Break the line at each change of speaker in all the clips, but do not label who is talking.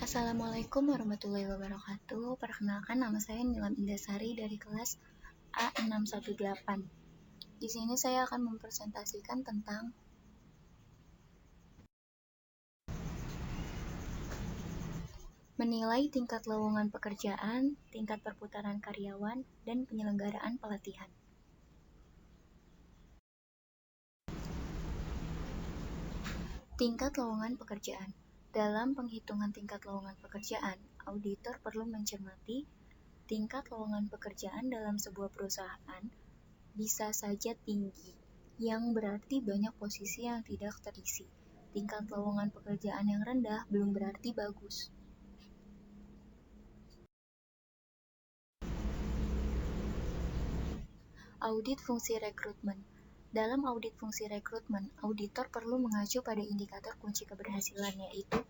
Assalamualaikum warahmatullahi wabarakatuh. Perkenalkan, nama saya Nilam Indasari dari kelas A618. Di sini saya akan mempresentasikan tentang menilai tingkat lowongan pekerjaan, tingkat perputaran karyawan, dan penyelenggaraan pelatihan. Tingkat lowongan pekerjaan. Dalam penghitungan tingkat lowongan pekerjaan, auditor perlu mencermati tingkat lowongan pekerjaan dalam sebuah perusahaan bisa saja tinggi, yang berarti banyak posisi yang tidak terisi. Tingkat lowongan pekerjaan yang rendah belum berarti bagus. Audit fungsi rekrutmen. Dalam audit fungsi rekrutmen, auditor perlu mengacu pada indikator kunci keberhasilan, yaitu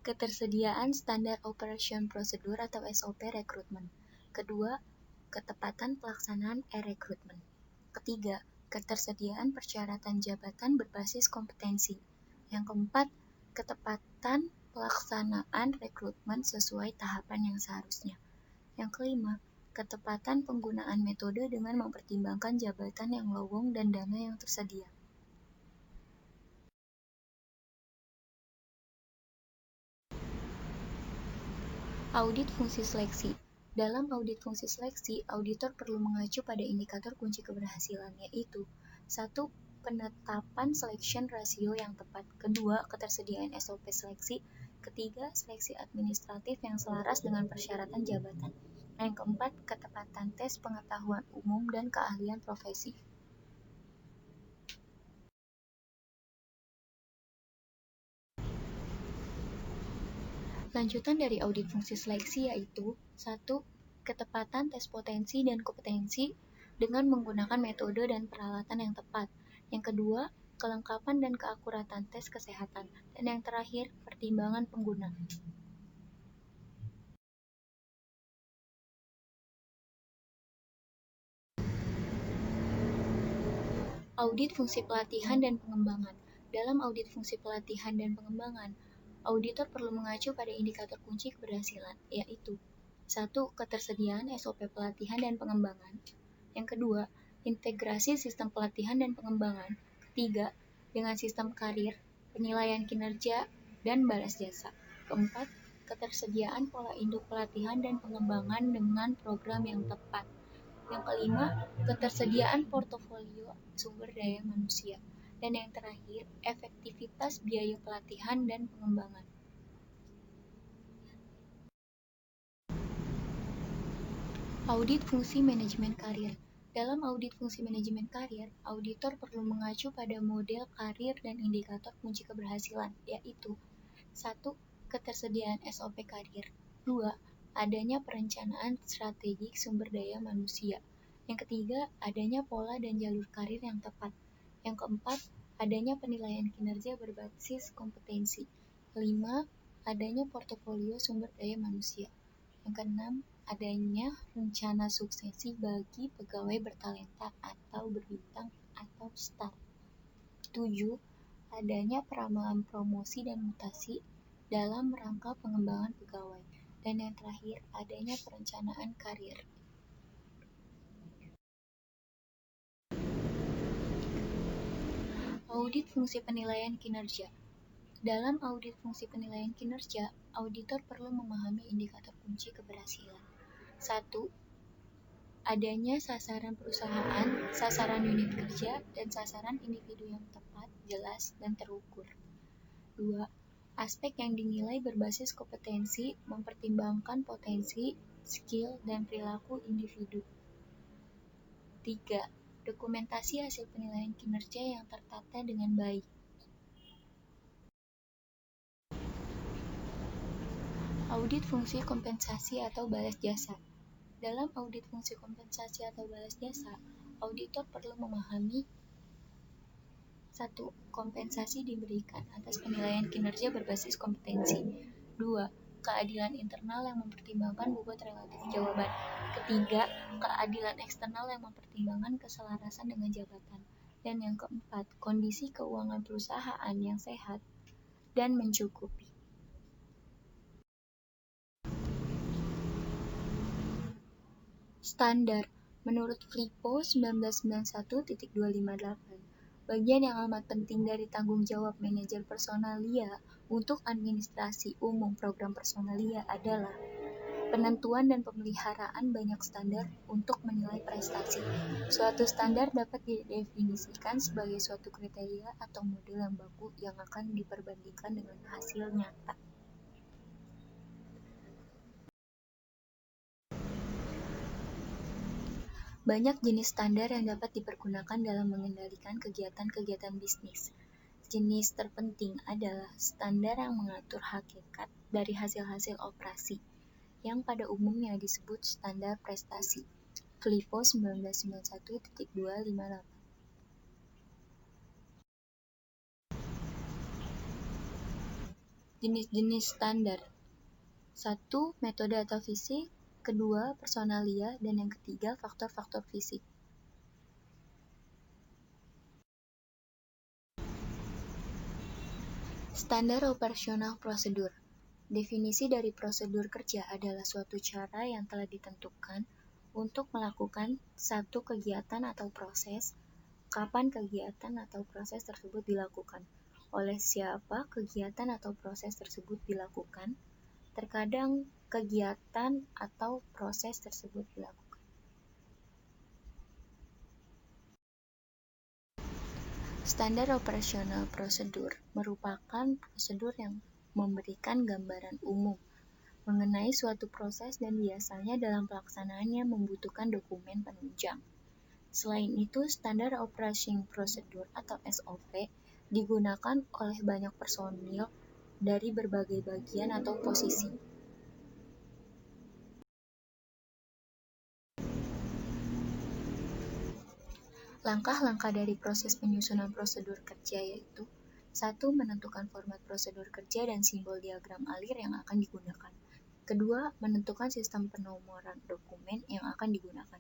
ketersediaan standar operation prosedur atau SOP rekrutmen. Kedua, ketepatan pelaksanaan e-rekrutmen. Ketiga, ketersediaan persyaratan jabatan berbasis kompetensi. Yang keempat, ketepatan pelaksanaan rekrutmen sesuai tahapan yang seharusnya. Yang kelima, ketepatan penggunaan metode dengan mempertimbangkan jabatan yang lowong dan dana yang tersedia. Audit fungsi seleksi. Dalam audit fungsi seleksi, auditor perlu mengacu pada indikator kunci keberhasilan, yaitu 1. Penetapan selection ratio yang tepat. Kedua, ketersediaan SOP seleksi. Ketiga, seleksi administratif yang selaras dengan persyaratan jabatan. Yang keempat, ketepatan tes pengetahuan umum dan keahlian profesi. Lanjutan dari audit fungsi seleksi yaitu 1. Ketepatan tes potensi dan kompetensi dengan menggunakan metode dan peralatan yang tepat. Yang kedua, kelengkapan dan keakuratan tes kesehatan. Dan yang terakhir, pertimbangan pengguna. Audit fungsi pelatihan dan pengembangan. Dalam audit fungsi pelatihan dan pengembangan, auditor perlu mengacu pada indikator kunci keberhasilan, yaitu 1. Ketersediaan SOP pelatihan dan pengembangan. Yang kedua, integrasi sistem pelatihan dan pengembangan. Ketiga, dengan sistem karir, penilaian kinerja, dan balas jasa. Keempat, ketersediaan pola induk pelatihan dan pengembangan dengan program yang tepat. Yang kelima, ketersediaan portofolio sumber daya manusia. Dan yang terakhir, efektivitas biaya pelatihan dan pengembangan. Audit fungsi manajemen karir. Dalam audit fungsi manajemen karir, auditor perlu mengacu pada model karir dan indikator kunci keberhasilan, yaitu 1. Ketersediaan SOP karir. 2. Adanya perencanaan strategik sumber daya manusia. Yang ketiga, adanya pola dan jalur karir yang tepat. Yang keempat, adanya penilaian kinerja berbasis kompetensi. 5. Adanya portofolio sumber daya manusia. Yang keenam, adanya rencana suksesi bagi pegawai bertalenta atau berbintang atau star. 7. Adanya peramalan promosi dan mutasi dalam rangka pengembangan pegawai. Dan yang terakhir, adanya perencanaan karir. Audit fungsi penilaian kinerja. Dalam audit fungsi penilaian kinerja, auditor perlu memahami indikator kunci keberhasilan. 1. Adanya sasaran perusahaan, sasaran unit kerja, dan sasaran individu yang tepat, jelas, dan terukur. 2. Aspek yang dinilai berbasis kompetensi, mempertimbangkan potensi, skill, dan perilaku individu. 3. Dokumentasi hasil penilaian kinerja yang tertata dengan baik. Audit fungsi kompensasi atau balas jasa. Dalam audit fungsi kompensasi atau balas jasa, auditor perlu memahami 1. Kompensasi diberikan atas penilaian kinerja berbasis kompetensi. 2. Keadilan internal yang mempertimbangkan bobot relatif jawaban. Ketiga, keadilan eksternal yang mempertimbangkan keselarasan dengan jabatan. Dan yang keempat, kondisi keuangan perusahaan yang sehat dan mencukupi. Standar. Menurut Flippo 1991.258, bagian yang amat penting dari tanggung jawab manajer personalia untuk administrasi umum program personalia adalah penentuan dan pemeliharaan banyak standar untuk menilai prestasi. Suatu standar dapat didefinisikan sebagai suatu kriteria atau model yang baku yang akan diperbandingkan dengan hasil nyata. Banyak jenis standar yang dapat dipergunakan dalam mengendalikan kegiatan-kegiatan bisnis. Jenis terpenting adalah standar yang mengatur hakikat dari hasil-hasil operasi, yang pada umumnya disebut standar prestasi. Flippo 1991.258. Jenis-jenis standar. 1. Metode atau fisik. 2. Personalia. Dan yang ketiga, faktor-faktor fisik. Standar operasional prosedur. Definisi dari prosedur kerja adalah suatu cara yang telah ditentukan untuk melakukan satu kegiatan atau proses, kapan kegiatan atau proses tersebut dilakukan, oleh siapa kegiatan atau proses tersebut dilakukan, terkadang kegiatan atau proses tersebut dilakukan. Standar operasional prosedur merupakan prosedur yang memberikan gambaran umum mengenai suatu proses dan biasanya dalam pelaksanaannya membutuhkan dokumen penunjang. Selain itu, standar operating procedure atau SOP digunakan oleh banyak personil dari berbagai bagian atau posisi. Langkah-langkah dari proses penyusunan prosedur kerja yaitu 1. Menentukan format prosedur kerja dan simbol diagram alir yang akan digunakan. 2. Menentukan sistem penomoran dokumen yang akan digunakan.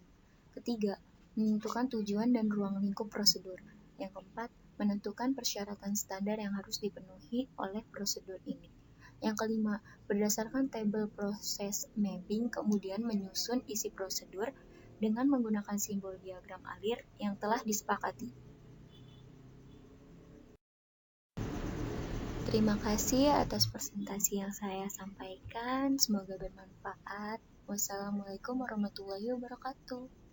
3. Menentukan tujuan dan ruang lingkup prosedur. Yang 4. Menentukan persyaratan standar yang harus dipenuhi oleh prosedur ini. Yang 5. Berdasarkan tabel proses mapping, kemudian menyusun isi prosedur dengan menggunakan simbol diagram alir yang telah disepakati. Terima kasih atas presentasi yang saya sampaikan. Semoga bermanfaat. Wassalamualaikum warahmatullahi wabarakatuh.